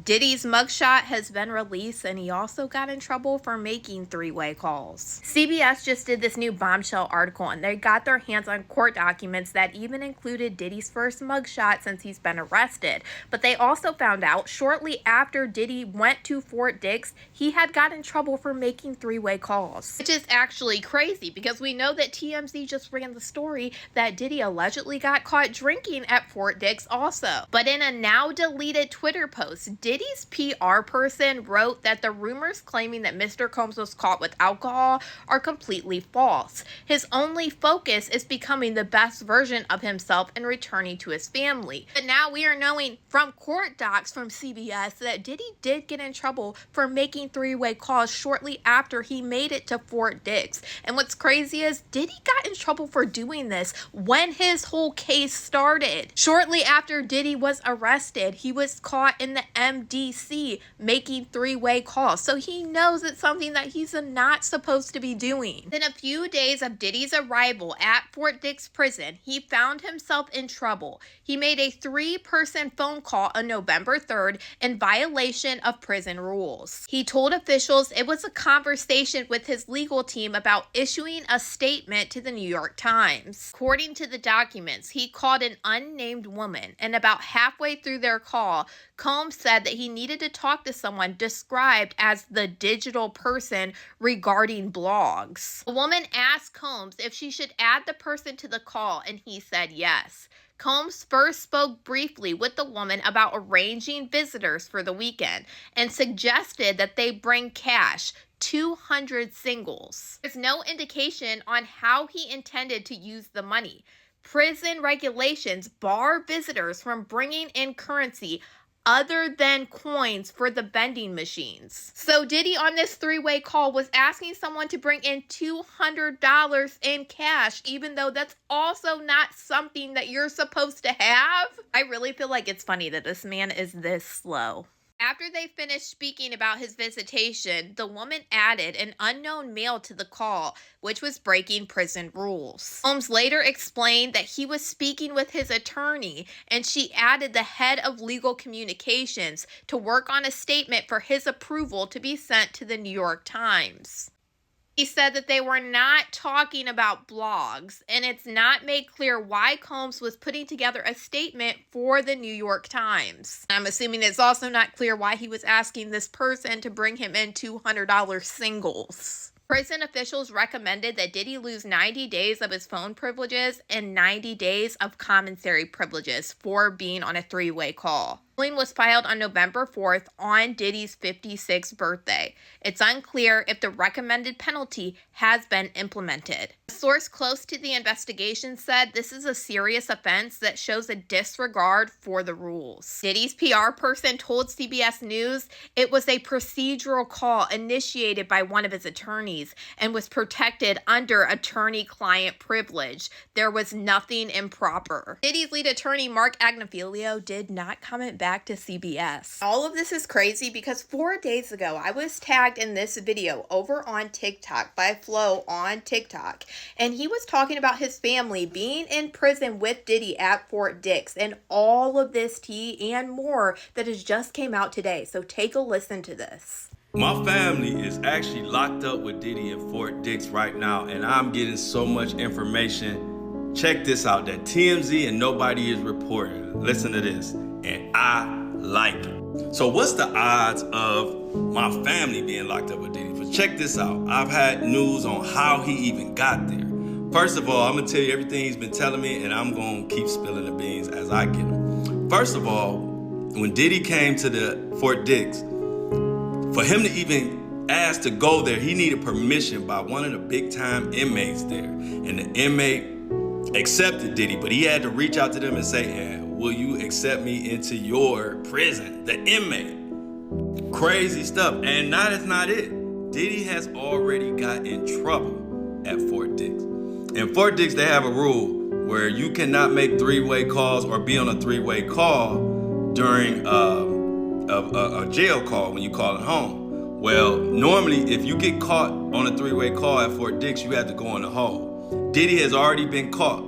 Diddy's mugshot has been released, and he also got in trouble for making three-way calls. CBS just did this new bombshell article, and they got their hands on court documents that even included Diddy's first mugshot since he's been arrested. But they also found out shortly after Diddy went to Fort Dix, he had got in trouble for making three-way calls. Which is actually crazy because we know that TMZ just ran the story that Diddy allegedly got caught drinking at Fort Dix also. But in a now deleted Twitter post, Diddy's PR person wrote that the rumors claiming that Mr. Combs was caught with alcohol are completely false. His only focus is becoming the best version of himself and returning to his family. But now we are knowing from court docs from CBS that Diddy did get in trouble for making three-way calls shortly after he made it to Fort Dix. And what's crazy is Diddy got in trouble for doing this when his whole case started. Shortly after Diddy was arrested, he was caught in the MDC making three-way calls. So he knows it's something that he's not supposed to be doing. Within a few days of Diddy's arrival at Fort Dix Prison, he found himself in trouble. He made a 3-person phone call on November 3rd in violation of prison rules. He told officials it was a conversation with his legal team about issuing a statement to the New York Times. According to the documents, he called an unnamed woman, and about halfway through their call, Combs said that he needed to talk to someone described as the digital person regarding blogs. The woman asked Combs if she should add the person to the call, and he said yes. Combs first spoke briefly with the woman about arranging visitors for the weekend and suggested that they bring cash, 200 singles. There's no indication on how he intended to use the money. Prison regulations bar visitors from bringing in currency other than coins for the vending machines. So Diddy on this three-way call was asking someone to bring in $200 in cash, even though that's also not something that you're supposed to have. I really feel like it's funny that this man is this slow. After they finished speaking about his visitation, the woman added an unknown male to the call, which was breaking prison rules. Combs later explained that he was speaking with his attorney, and she added the head of legal communications to work on a statement for his approval to be sent to the New York Times. He said that they were not talking about blogs, and it's not made clear why Combs was putting together a statement for the New York Times. I'm assuming it's also not clear why he was asking this person to bring him in $200 singles. Prison officials recommended that Diddy lose 90 days of his phone privileges and 90 days of commissary privileges for being on a three-way call. The ruling was filed on November 4th on Diddy's 56th birthday. It's unclear if the recommended penalty has been implemented. A source close to the investigation said this is a serious offense that shows a disregard for the rules. Diddy's PR person told CBS News it was a procedural call initiated by one of his attorneys and was protected under attorney-client privilege. There was nothing improper. Diddy's lead attorney, Mark Agnifilio, did not comment back to CBS. All of this is crazy because 4 days ago, I was tagged in this video over on TikTok by Flo on TikTok, and he was talking about his family being in prison with Diddy at Fort Dix and all of this tea and more that has just came out today. So take a listen to this. My family is actually locked up with Diddy in Fort Dix right now, and I'm getting so much information. Check this out, that TMZ and nobody is reporting. Listen to this, and I like it. So what's the odds of my family being locked up with Diddy? But check this out. I've had news on how he even got there. First of all, I'm gonna tell you everything he's been telling me, and I'm gonna keep spilling the beans as I get them. First of all, when Diddy came to the Fort Dix, for him to even ask to go there, he needed permission by one of the big-time inmates there. And the inmate accepted Diddy, but he had to reach out to them and say, will you accept me into your prison? The inmate. Crazy stuff. And that's not it. Diddy has already got in trouble at Fort Dix. In Fort Dix, they have a rule where you cannot make three-way calls or be on a three-way call during a jail call when you call it home. Well, normally, if you get caught on a three-way call at Fort Dix, you have to go in the hole. Diddy has already been caught,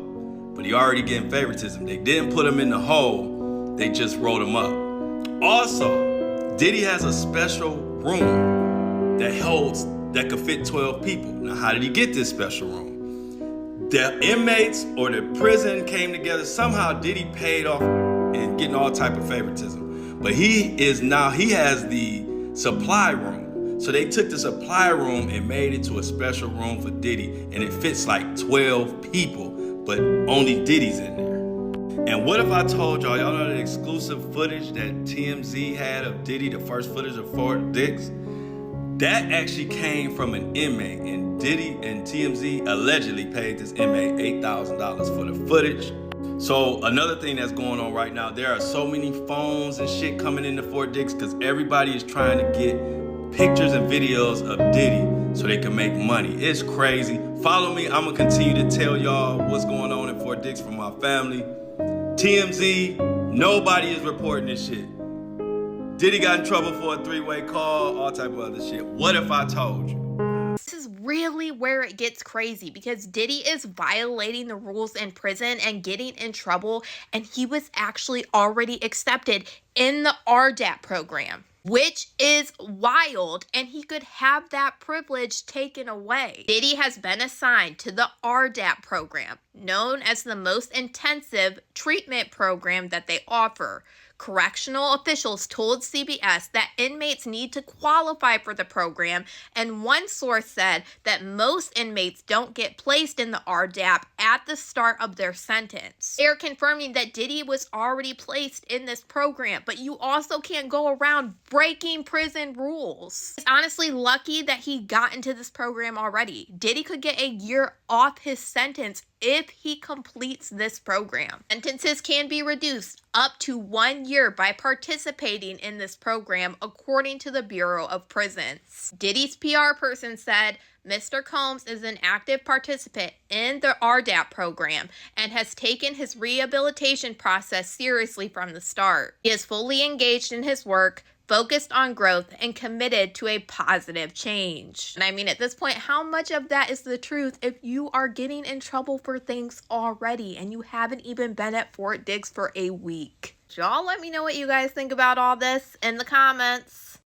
but he already getting favoritism. They didn't put him in the hole, they just wrote him up. Also, Diddy has a special room that could fit 12 people. Now, how did he get this special room? The inmates or the prison came together. Somehow Diddy paid off and getting all type of favoritism. But he has the supply room. So they took the supply room and made it to a special room for Diddy, and it fits like 12 people, but only Diddy's in there. And what if I told y'all know the exclusive footage that TMZ had of Diddy, the first footage of Fort Dix? That actually came from an inmate, and Diddy and TMZ allegedly paid this inmate $8,000 for the footage. So another thing that's going on right now, there are so many phones and shit coming into Fort Dix because everybody is trying to get pictures and videos of Diddy so they can make money. It's crazy. Follow me. I'm going to continue to tell y'all what's going on in Fort Dix from my family. TMZ, nobody is reporting this shit. Diddy got in trouble for a three-way call, all type of other shit. What if I told you? This is really where it gets crazy because Diddy is violating the rules in prison and getting in trouble, and he was actually already accepted in the RDAP program, which is wild, and he could have that privilege taken away. Diddy has been assigned to the RDAP program, known as the most intensive treatment program that they offer. Correctional officials told CBS that inmates need to qualify for the program, and one source said that most inmates don't get placed in the RDAP at the start of their sentence. They are confirming that Diddy was already placed in this program, but you also can't go around breaking prison rules. It's honestly lucky that he got into this program already. Diddy could get a year off his sentence if he completes this program. Sentences can be reduced up to 1 year by participating in this program, according to the Bureau of Prisons. Diddy's PR person said, Mr. Combs is an active participant in the RDAP program and has taken his rehabilitation process seriously from the start. He is fully engaged in his work, focused on growth, and committed to a positive change. And I mean, at this point, how much of that is the truth if you are getting in trouble for things already and you haven't even been at Fort Dix for a week? Y'all let me know what you guys think about all this in the comments.